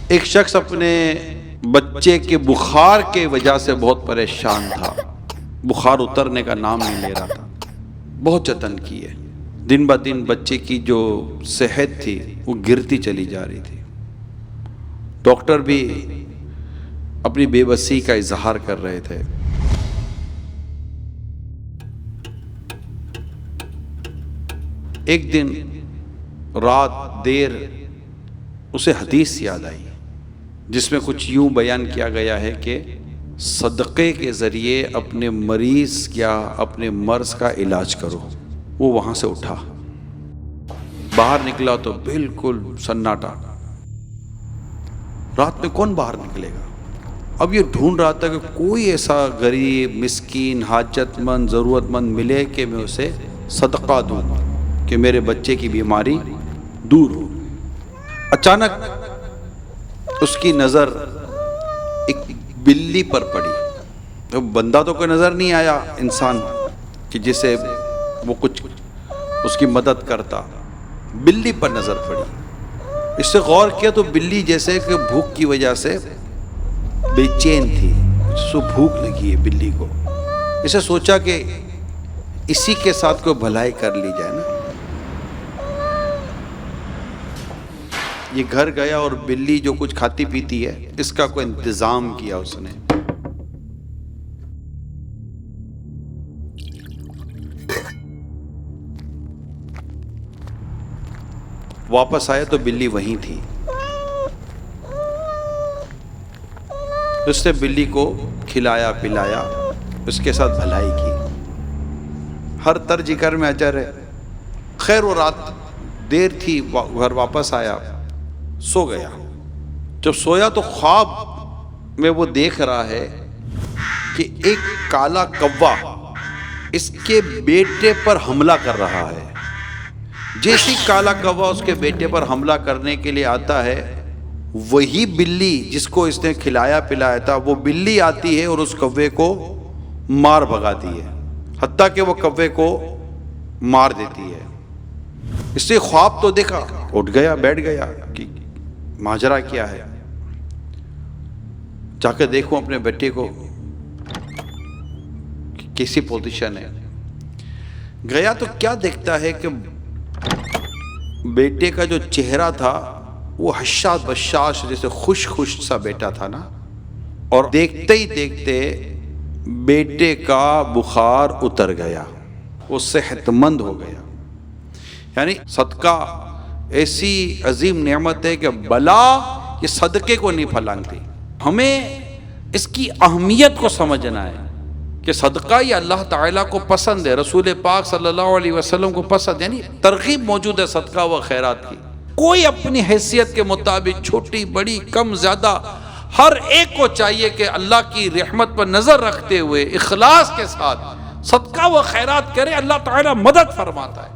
ایک شخص اپنے بچے کے بخار کے وجہ سے بہت پریشان تھا، بخار اترنے کا نام نہیں لے رہا تھا، بہت جتن کیے، دن بہ دن بچے کی جو صحت تھی وہ گرتی چلی جا رہی تھی۔ ڈاکٹر بھی اپنی بے بسی کا اظہار کر رہے تھے۔ ایک دن رات دیر اسے حدیث یاد آئی جس میں کچھ یوں بیان کیا گیا ہے کہ صدقے کے ذریعے اپنے مریض یا اپنے مرض کا علاج کرو۔ وہ وہاں سے اٹھا، باہر نکلا تو بالکل سناٹا، رات میں کون باہر نکلے گا؟ اب یہ ڈھونڈ رہا تھا کہ کوئی ایسا غریب، مسکین، حاجت مند، ضرورت مند ملے کہ میں اسے صدقہ دوں کہ میرے بچے کی بیماری دور ہو۔ اچانک اس کی نظر ایک بلی پر پڑی۔ تو بندہ تو کوئی نظر نہیں آیا انسان کہ جسے وہ کچھ اس کی مدد کرتا، بلی پر نظر پڑی۔ اس سے غور کیا تو بلی جیسے کہ بھوک کی وجہ سے بے چین تھی، سو بھوک لگی ہے بلی کو۔ اسے سوچا کہ اسی کے ساتھ کوئی بھلائی کر لی جائے نا۔ یہ گھر گیا اور بلی جو کچھ کھاتی پیتی ہے اس کا کوئی انتظام کیا اس نے۔ واپس آیا تو بلی وہیں تھی۔ اس نے بلی کو کھلایا پلایا، اس کے ساتھ بھلائی کی، ہر طرز کر میں اجر ہے۔ خیر وہ رات دیر تھی، گھر واپس آیا، سو گیا۔ جب سویا تو خواب میں وہ دیکھ رہا ہے کہ ایک کالا کوا اس کے بیٹے پر حملہ کر رہا ہے۔ جیسی کالا کوا اس کے بیٹے پر حملہ کرنے کے لیے آتا ہے، وہی بلی جس کو اس نے کھلایا پلایا تھا وہ بلی آتی ہے اور اس کوے کو مار بھگاتی ہے، حتیٰ کہ وہ کوے کو مار دیتی ہے۔ اس نے خواب تو دیکھا، اٹھ گیا، بیٹھ گیا کہ ماجرا کیا ہے، جا کے دیکھوں اپنے بیٹے کو کیسی پوزیشن ہے۔ گیا تو کیا دیکھتا ہے کہ بیٹے کا جو چہرہ تھا وہ حشاش بشاش جیسے خوش سا بیٹا تھا نا، اور دیکھتے ہی دیکھتے بیٹے کا بخار اتر گیا، وہ صحت مند ہو گیا۔ یعنی صدقہ ایسی عظیم نعمت ہے کہ بلا یہ صدقے کو نہیں پھلانگتی۔ ہمیں اس کی اہمیت کو سمجھنا ہے کہ صدقہ یہ اللہ تعالیٰ کو پسند ہے، رسول پاک صلی اللہ علیہ وسلم کو پسند، یعنی ترغیب موجود ہے صدقہ و خیرات کی۔ کوئی اپنی حیثیت کے مطابق چھوٹی بڑی کم زیادہ ہر ایک کو چاہیے کہ اللہ کی رحمت پر نظر رکھتے ہوئے اخلاص کے ساتھ صدقہ و خیرات کرے، اللہ تعالیٰ مدد فرماتا ہے۔